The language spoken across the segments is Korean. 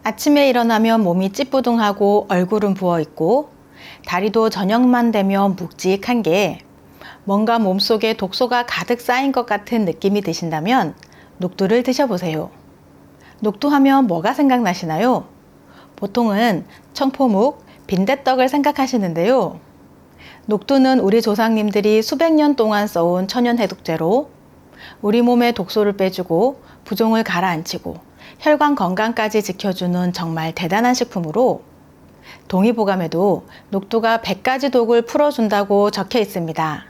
아침에 일어나면 몸이 찌뿌둥하고 얼굴은 부어있고 다리도 저녁만 되면 묵직한 게 뭔가 몸속에 독소가 가득 쌓인 것 같은 느낌이 드신다면 녹두를 드셔보세요. 녹두하면 뭐가 생각나시나요? 보통은 청포묵, 빈대떡을 생각하시는데요. 녹두는 우리 조상님들이 수백 년 동안 써온 천연 해독제로 우리 몸에 독소를 빼주고 부종을 가라앉히고 혈관 건강까지 지켜주는 정말 대단한 식품으로 동의보감에도 녹두가 100가지 독을 풀어준다고 적혀 있습니다.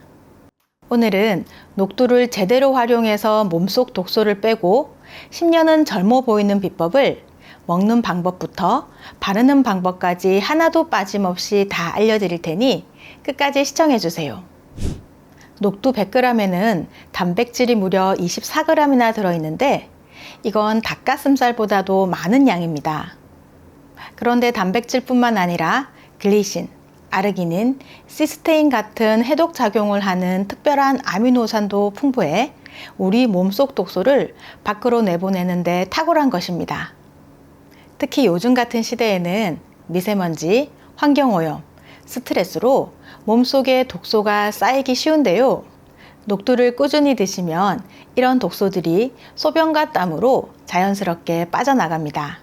오늘은 녹두를 제대로 활용해서 몸속 독소를 빼고 10년은 젊어 보이는 비법을 먹는 방법부터 바르는 방법까지 하나도 빠짐없이 다 알려드릴 테니 끝까지 시청해주세요. 녹두 100g에는 단백질이 무려 24g이나 들어있는데 이건 닭가슴살보다도 많은 양입니다. 그런데 단백질뿐만 아니라 글리신, 아르기닌, 시스테인 같은 해독 작용을 하는 특별한 아미노산도 풍부해 우리 몸속 독소를 밖으로 내보내는 데 탁월한 것입니다. 특히 요즘 같은 시대에는 미세먼지, 환경오염, 스트레스로 몸속에 독소가 쌓이기 쉬운데요. 녹두를 꾸준히 드시면 이런 독소들이 소변과 땀으로 자연스럽게 빠져나갑니다.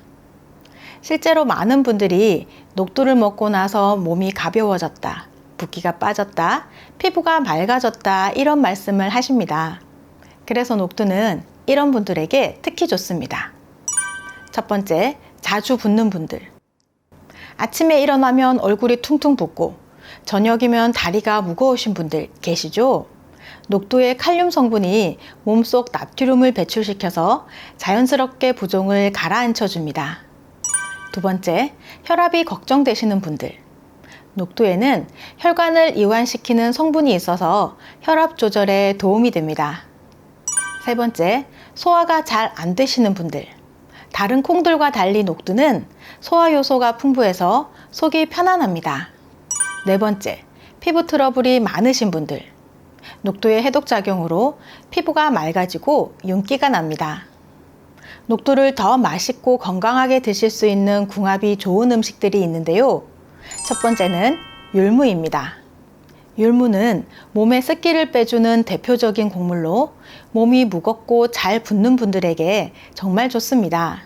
실제로 많은 분들이 녹두를 먹고 나서 몸이 가벼워졌다, 붓기가 빠졌다, 피부가 맑아졌다 이런 말씀을 하십니다. 그래서 녹두는 이런 분들에게 특히 좋습니다. 첫 번째, 자주 붓는 분들. 아침에 일어나면 얼굴이 퉁퉁 붓고 저녁이면 다리가 무거우신 분들 계시죠? 녹두의 칼륨 성분이 몸속 나트륨을 배출시켜서 자연스럽게 부종을 가라앉혀 줍니다. 두 번째, 혈압이 걱정되시는 분들. 녹두에는 혈관을 이완시키는 성분이 있어서 혈압 조절에 도움이 됩니다. 세 번째, 소화가 잘 안 되시는 분들. 다른 콩들과 달리 녹두는 소화 요소가 풍부해서 속이 편안합니다. 네 번째, 피부 트러블이 많으신 분들. 녹두의 해독작용으로 피부가 맑아지고 윤기가 납니다. 녹두를 더 맛있고 건강하게 드실 수 있는 궁합이 좋은 음식들이 있는데요. 첫 번째는 율무입니다. 율무는 몸에 습기를 빼주는 대표적인 곡물로 몸이 무겁고 잘 붓는 분들에게 정말 좋습니다.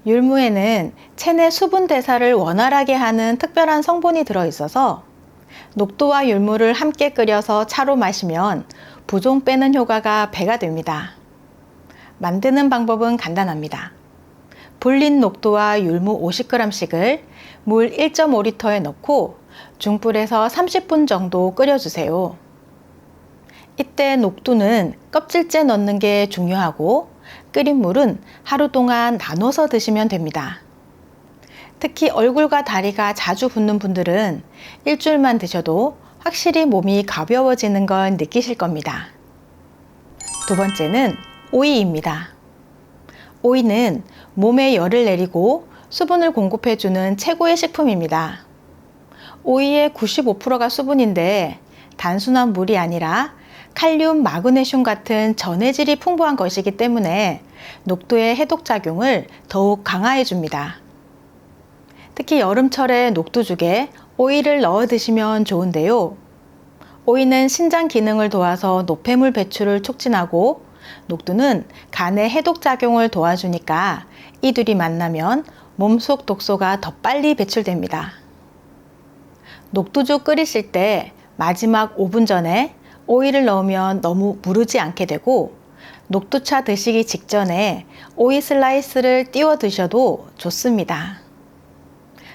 율무에는 체내 수분 대사를 원활하게 하는 특별한 성분이 들어있어서 녹두와 율무를 함께 끓여서 차로 마시면 부종 빼는 효과가 배가 됩니다. 만드는 방법은 간단합니다. 불린 녹두와 율무 50g씩을 물 1.5리터에 넣고 중불에서 30분 정도 끓여주세요. 이때 녹두는 껍질째 넣는 게 중요하고 끓인 물은 하루 동안 나눠서 드시면 됩니다. 특히 얼굴과 다리가 자주 붓는 분들은 일주일만 드셔도 확실히 몸이 가벼워지는 걸 느끼실 겁니다. 두 번째는 오이입니다. 오이는 몸에 열을 내리고 수분을 공급해주는 최고의 식품입니다. 오이의 95%가 수분인데 단순한 물이 아니라 칼륨, 마그네슘 같은 전해질이 풍부한 것이기 때문에 녹두의 해독작용을 더욱 강화해 줍니다. 특히 여름철에 녹두죽에 오이를 넣어 드시면 좋은데요. 오이는 신장 기능을 도와서 노폐물 배출을 촉진하고 녹두는 간의 해독작용을 도와주니까 이 둘이 만나면 몸속 독소가 더 빨리 배출됩니다. 녹두죽 끓이실 때 마지막 5분 전에 오이를 넣으면 너무 무르지 않게 되고 녹두차 드시기 직전에 오이 슬라이스를 띄워 드셔도 좋습니다.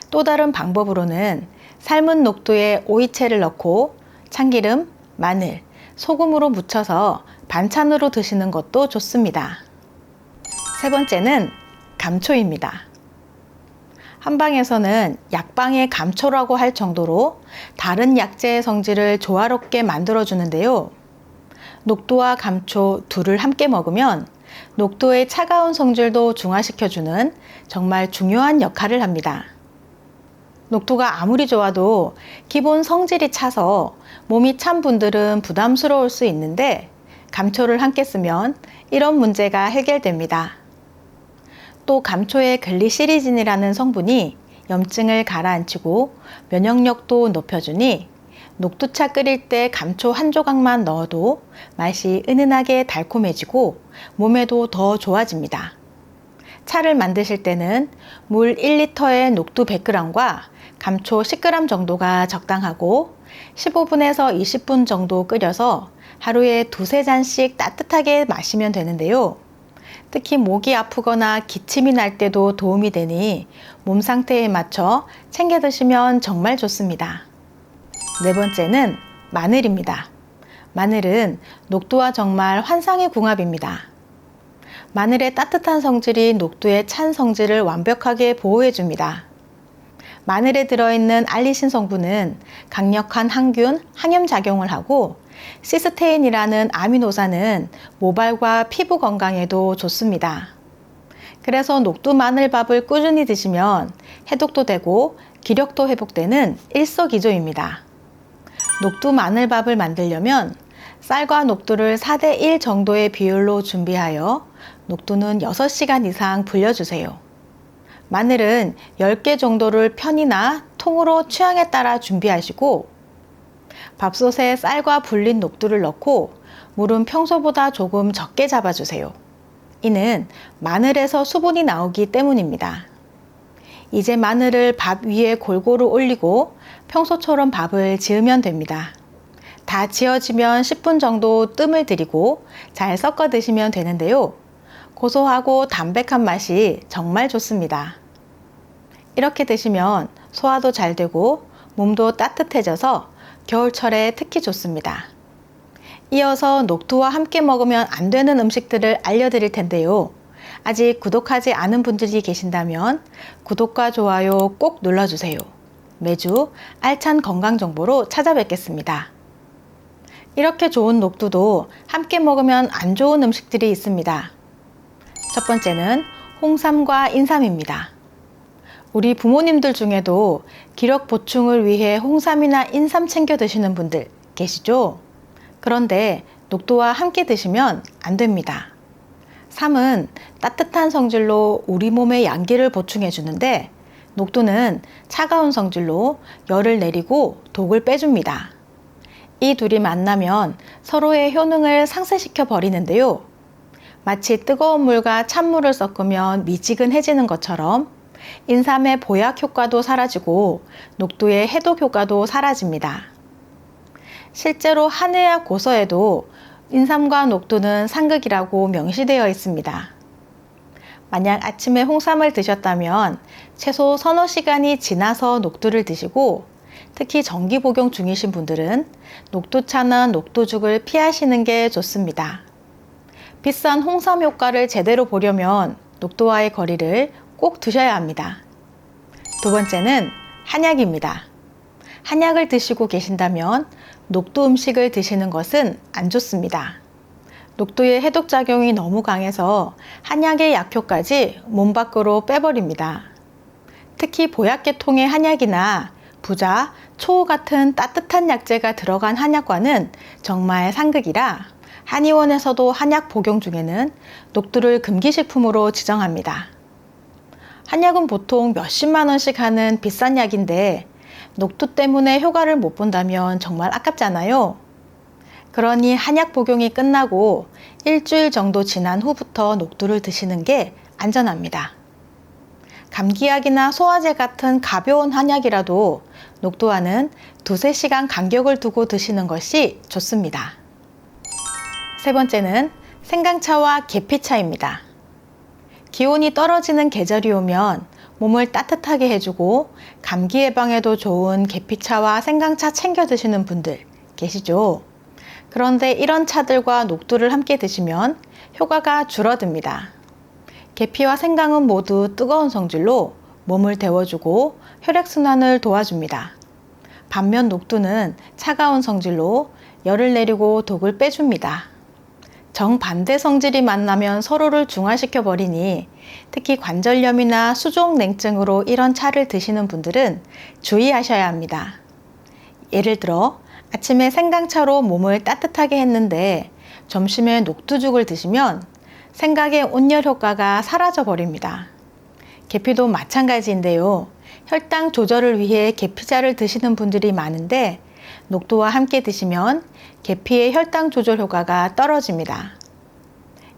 또 다른 방법으로는 삶은 녹두에 오이채를 넣고 참기름, 마늘, 소금으로 무쳐서 반찬으로 드시는 것도 좋습니다. 세 번째는 감초입니다. 한방에서는 약방의 감초라고 할 정도로 다른 약재의 성질을 조화롭게 만들어주는데요. 녹두와 감초 둘을 함께 먹으면 녹두의 차가운 성질도 중화시켜주는 정말 중요한 역할을 합니다. 녹두가 아무리 좋아도 기본 성질이 차서 몸이 찬 분들은 부담스러울 수 있는데 감초를 함께 쓰면 이런 문제가 해결됩니다. 녹두 감초의 글리시리진이라는 성분이 염증을 가라앉히고 면역력도 높여주니 녹두차 끓일 때 감초 한 조각만 넣어도 맛이 은은하게 달콤해지고 몸에도 더 좋아집니다. 차를 만드실 때는 물 1리터에 녹두 100g과 감초 10g 정도가 적당하고 15분에서 20분 정도 끓여서 하루에 두세 잔씩 따뜻하게 마시면 되는데요. 특히 목이 아프거나 기침이 날 때도 도움이 되니 몸 상태에 맞춰 챙겨 드시면 정말 좋습니다. 네 번째는 마늘입니다. 마늘은 녹두와 정말 환상의 궁합입니다. 마늘의 따뜻한 성질이 녹두의 찬 성질을 완벽하게 보호해줍니다. 마늘에 들어있는 알리신 성분은 강력한 항균, 항염작용을 하고 시스테인이라는 아미노산은 모발과 피부 건강에도 좋습니다. 그래서 녹두 마늘밥을 꾸준히 드시면 해독도 되고 기력도 회복되는 일석이조입니다. 녹두 마늘밥을 만들려면 쌀과 녹두를 4대1 정도의 비율로 준비하여 녹두는 6시간 이상 불려주세요. 마늘은 10개 정도를 편이나 통으로 취향에 따라 준비하시고 밥솥에 쌀과 불린 녹두를 넣고 물은 평소보다 조금 적게 잡아주세요. 이는 마늘에서 수분이 나오기 때문입니다. 이제 마늘을 밥 위에 골고루 올리고 평소처럼 밥을 지으면 됩니다. 다 지어지면 10분 정도 뜸을 들이고 잘 섞어 드시면 되는데요. 고소하고 담백한 맛이 정말 좋습니다. 이렇게 드시면 소화도 잘 되고 몸도 따뜻해져서 겨울철에 특히 좋습니다. 이어서 녹두와 함께 먹으면 안 되는 음식들을 알려드릴 텐데요. 아직 구독하지 않은 분들이 계신다면 구독과 좋아요 꼭 눌러주세요. 매주 알찬 건강 정보로 찾아뵙겠습니다. 이렇게 좋은 녹두도 함께 먹으면 안 좋은 음식들이 있습니다. 첫 번째는 홍삼과 인삼입니다. 우리 부모님들 중에도 기력 보충을 위해 홍삼이나 인삼 챙겨 드시는 분들 계시죠? 그런데 녹두와 함께 드시면 안 됩니다. 삼은 따뜻한 성질로 우리 몸의 양기를 보충해 주는데 녹두는 차가운 성질로 열을 내리고 독을 빼줍니다. 이 둘이 만나면 서로의 효능을 상쇄시켜 버리는데요. 마치 뜨거운 물과 찬물을 섞으면 미지근해지는 것처럼 인삼의 보약 효과도 사라지고 녹두의 해독 효과도 사라집니다. 실제로 한의학 고서에도 인삼과 녹두는 상극이라고 명시되어 있습니다. 만약 아침에 홍삼을 드셨다면 최소 서너 시간이 지나서 녹두를 드시고 특히 정기 복용 중이신 분들은 녹두차나 녹두죽을 피하시는 게 좋습니다. 비싼 홍삼 효과를 제대로 보려면 녹두와의 거리를 꼭 두셔야 합니다. 두 번째는 한약입니다. 한약을 드시고 계신다면 녹두 음식을 드시는 것은 안 좋습니다. 녹두의 해독작용이 너무 강해서 한약의 약효까지 몸 밖으로 빼버립니다. 특히 보약계통의 한약이나 부자, 초호 같은 따뜻한 약재가 들어간 한약과는 정말 상극이라 한의원에서도 한약 복용 중에는 녹두를 금기식품으로 지정합니다. 한약은 보통 몇십만 원씩 하는 비싼 약인데 녹두 때문에 효과를 못 본다면 정말 아깝잖아요. 그러니 한약 복용이 끝나고 일주일 정도 지난 후부터 녹두를 드시는 게 안전합니다. 감기약이나 소화제 같은 가벼운 한약이라도 녹두와는 두세 시간 간격을 두고 드시는 것이 좋습니다. 세 번째는 생강차와 계피차입니다. 기온이 떨어지는 계절이 오면 몸을 따뜻하게 해주고 감기 예방에도 좋은 계피차와 생강차 챙겨 드시는 분들 계시죠? 그런데 이런 차들과 녹두를 함께 드시면 효과가 줄어듭니다. 계피와 생강은 모두 뜨거운 성질로 몸을 데워주고 혈액순환을 도와줍니다. 반면 녹두는 차가운 성질로 열을 내리고 독을 빼줍니다. 정반대 성질이 만나면 서로를 중화시켜 버리니 특히 관절염이나 수족냉증으로 이런 차를 드시는 분들은 주의하셔야 합니다. 예를 들어 아침에 생강차로 몸을 따뜻하게 했는데 점심에 녹두죽을 드시면 생강의 온열 효과가 사라져 버립니다. 계피도 마찬가지인데요. 혈당 조절을 위해 계피자를 드시는 분들이 많은데 녹두와 함께 드시면 계피의 혈당 조절 효과가 떨어집니다.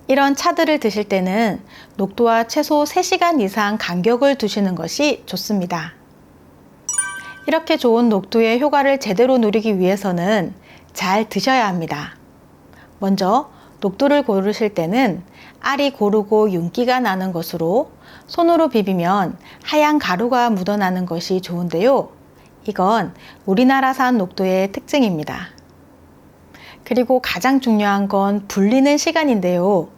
이런 차들을 드실 때는 녹두와 최소 3시간 이상 간격을 두시는 것이 좋습니다. 이렇게 좋은 녹두의 효과를 제대로 누리기 위해서는 잘 드셔야 합니다. 먼저 녹두를 고르실 때는 알이 고르고 윤기가 나는 것으로 손으로 비비면 하얀 가루가 묻어나는 것이 좋은데요. 이건 우리나라산 녹두의 특징입니다. 그리고 가장 중요한 건 불리는 시간인데요.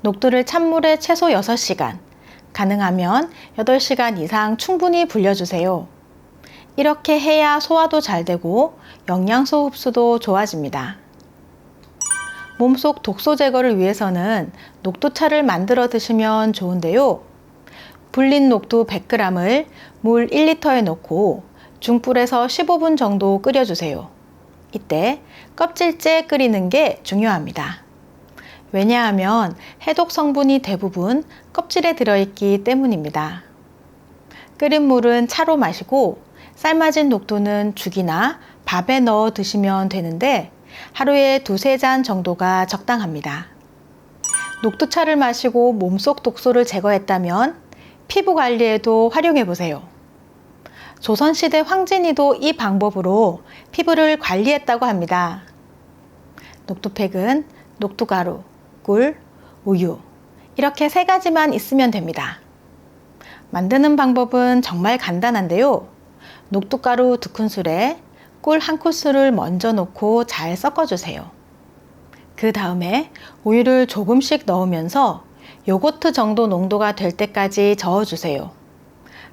녹두를 찬물에 최소 6시간, 가능하면 8시간 이상 충분히 불려주세요. 이렇게 해야 소화도 잘 되고 영양소 흡수도 좋아집니다. 몸속 독소 제거를 위해서는 녹두차를 만들어 드시면 좋은데요. 불린 녹두 100g을 물 1리터에 넣고 중불에서 15분 정도 끓여주세요. 이때 껍질째 끓이는 게 중요합니다. 왜냐하면 해독 성분이 대부분 껍질에 들어있기 때문입니다. 끓인 물은 차로 마시고 삶아진 녹두는 죽이나 밥에 넣어 드시면 되는데 하루에 2-3잔 정도가 적당합니다. 녹두차를 마시고 몸속 독소를 제거했다면 피부 관리에도 활용해 보세요. 조선시대 황진이도 이 방법으로 피부를 관리했다고 합니다. 녹두팩은 녹두가루, 꿀, 우유 이렇게 3가지만 있으면 됩니다. 만드는 방법은 정말 간단한데요. 녹두가루 2큰술에 꿀 1큰술을 먼저 넣고 잘 섞어주세요. 그 다음에 우유를 조금씩 넣으면서 요거트 정도 농도가 될 때까지 저어주세요.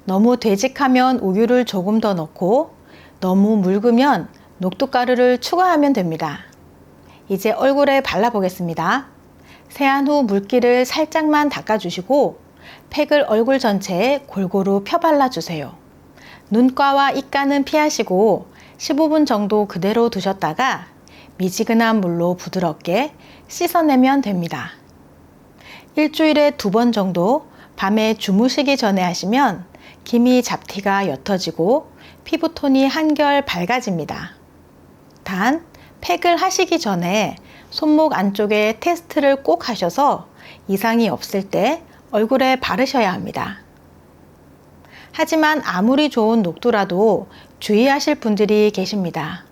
너무 되직하면 우유를 조금 더 넣고 너무 묽으면 녹두가루를 추가하면 됩니다. 이제 얼굴에 발라보겠습니다. 세안 후 물기를 살짝만 닦아주시고 팩을 얼굴 전체에 골고루 펴발라주세요. 눈가와 입가는 피하시고 15분 정도 그대로 두셨다가 미지근한 물로 부드럽게 씻어내면 됩니다. 일주일에 2번 정도 밤에 주무시기 전에 하시면 기미 잡티가 옅어지고 피부톤이 한결 밝아집니다. 단, 팩을 하시기 전에 손목 안쪽에 테스트를 꼭 하셔서 이상이 없을 때 얼굴에 바르셔야 합니다. 하지만 아무리 좋은 녹두라도 주의하실 분들이 계십니다.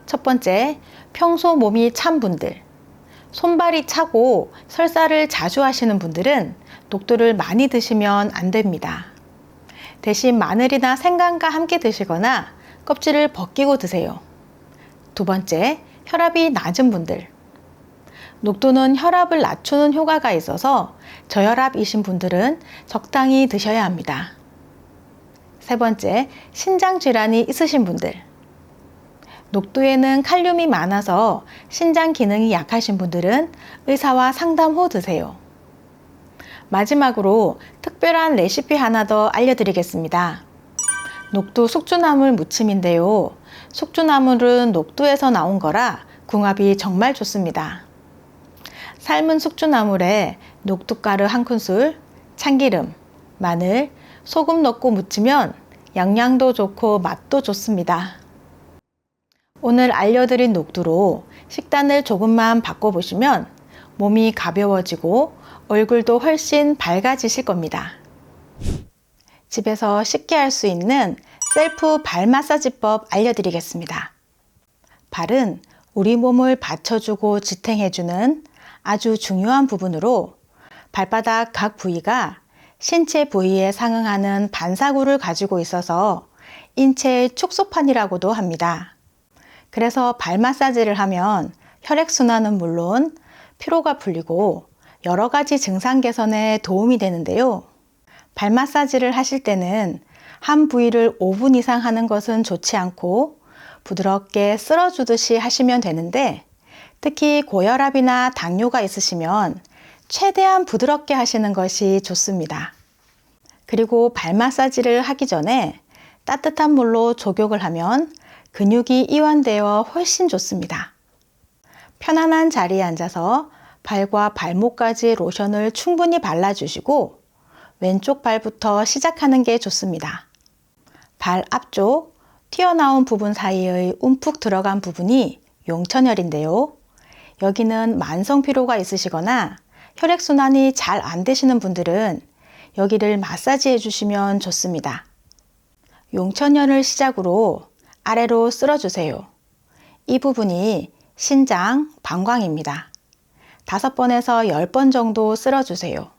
첫 번째, 평소 몸이 찬 분들. 손발이 차고 설사를 자주 하시는 분들은 녹두를 많이 드시면 안 됩니다. 대신 마늘이나 생강과 함께 드시거나 껍질을 벗기고 드세요. 두 번째, 혈압이 낮은 분들. 녹두는 혈압을 낮추는 효과가 있어서 저혈압이신 분들은 적당히 드셔야 합니다. 세 번째, 신장 질환이 있으신 분들. 녹두에는 칼륨이 많아서 신장 기능이 약하신 분들은 의사와 상담 후 드세요. 마지막으로 특별한 레시피 하나 더 알려드리겠습니다. 녹두 숙주나물 무침인데요. 숙주나물은 녹두에서 나온 거라 궁합이 정말 좋습니다. 삶은 숙주나물에 녹두가루 1큰술, 참기름, 마늘, 소금 넣고 무치면 영양도 좋고 맛도 좋습니다. 오늘 알려드린 녹두로 식단을 조금만 바꿔보시면 몸이 가벼워지고 얼굴도 훨씬 밝아지실 겁니다. 집에서 쉽게 할 수 있는 셀프 발 마사지법 알려드리겠습니다. 발은 우리 몸을 받쳐주고 지탱해주는 아주 중요한 부분으로 발바닥 각 부위가 신체 부위에 상응하는 반사구를 가지고 있어서 인체의 축소판이라고도 합니다. 그래서 발 마사지를 하면 혈액순환은 물론 피로가 풀리고 여러 가지 증상 개선에 도움이 되는데요. 발 마사지를 하실 때는 한 부위를 5분 이상 하는 것은 좋지 않고 부드럽게 쓸어주듯이 하시면 되는데 특히 고혈압이나 당뇨가 있으시면 최대한 부드럽게 하시는 것이 좋습니다. 그리고 발 마사지를 하기 전에 따뜻한 물로 족욕을 하면 근육이 이완되어 훨씬 좋습니다. 편안한 자리에 앉아서 발과 발목까지 로션을 충분히 발라주시고 왼쪽 발부터 시작하는 게 좋습니다. 발 앞쪽 튀어나온 부분 사이의 움푹 들어간 부분이 용천혈인데요. 여기는 만성 피로가 있으시거나 혈액순환이 잘 안 되시는 분들은 여기를 마사지 해주시면 좋습니다. 용천혈을 시작으로 아래로 쓸어주세요. 이 부분이 신장, 방광입니다. 5번에서 10번 정도 쓸어주세요.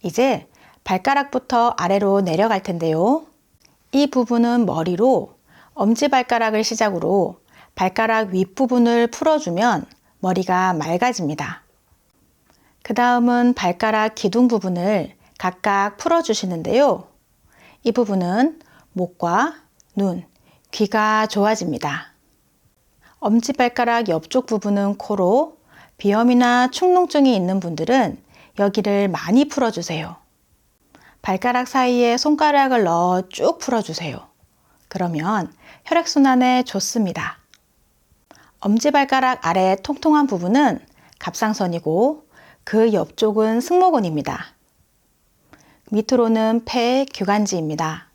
이제 발가락부터 아래로 내려갈 텐데요. 이 부분은 머리로 엄지발가락을 시작으로 발가락 윗부분을 풀어주면 머리가 맑아집니다. 그 다음은 발가락 기둥 부분을 각각 풀어주시는데요. 이 부분은 목과 눈, 귀가 좋아집니다. 엄지발가락 옆쪽 부분은 코로 비염이나 축농증이 있는 분들은 여기를 많이 풀어주세요. 발가락 사이에 손가락을 넣어 쭉 풀어주세요. 그러면 혈액순환에 좋습니다. 엄지발가락 아래 통통한 부분은 갑상선이고 그 옆쪽은 승모근입니다. 밑으로는 폐, 규관지입니다.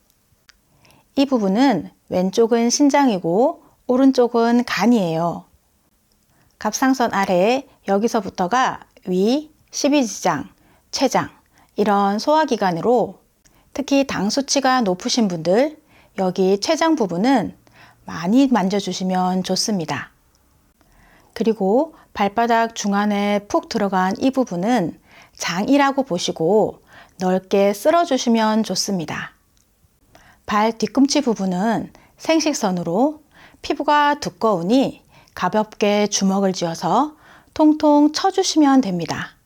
이 부분은 왼쪽은 신장이고 오른쪽은 간이에요. 갑상선 아래 여기서부터가 위, 십이지장, 췌장 이런 소화기관으로 특히 당 수치가 높으신 분들 여기 췌장 부분은 많이 만져주시면 좋습니다. 그리고 발바닥 중안에 푹 들어간 이 부분은 장이라고 보시고 넓게 쓸어주시면 좋습니다. 발 뒤꿈치 부분은 생식선으로 피부가 두꺼우니 가볍게 주먹을 쥐어서 통통 쳐주시면 됩니다.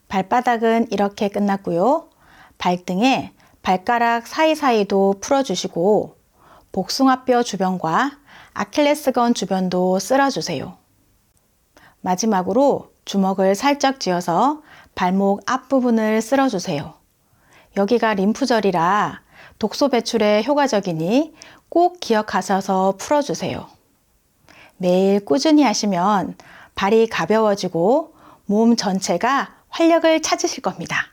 발바닥은 이렇게 끝났고요. 발등에 발가락 사이사이도 풀어주시고 복숭아뼈 주변과 아킬레스건 주변도 쓸어주세요. 마지막으로 주먹을 살짝 쥐어서 발목 앞부분을 쓸어주세요. 여기가 림프절이라 독소 배출에 효과적이니 꼭 기억하셔서 풀어주세요. 매일 꾸준히 하시면 발이 가벼워지고 몸 전체가 활력을 찾으실 겁니다.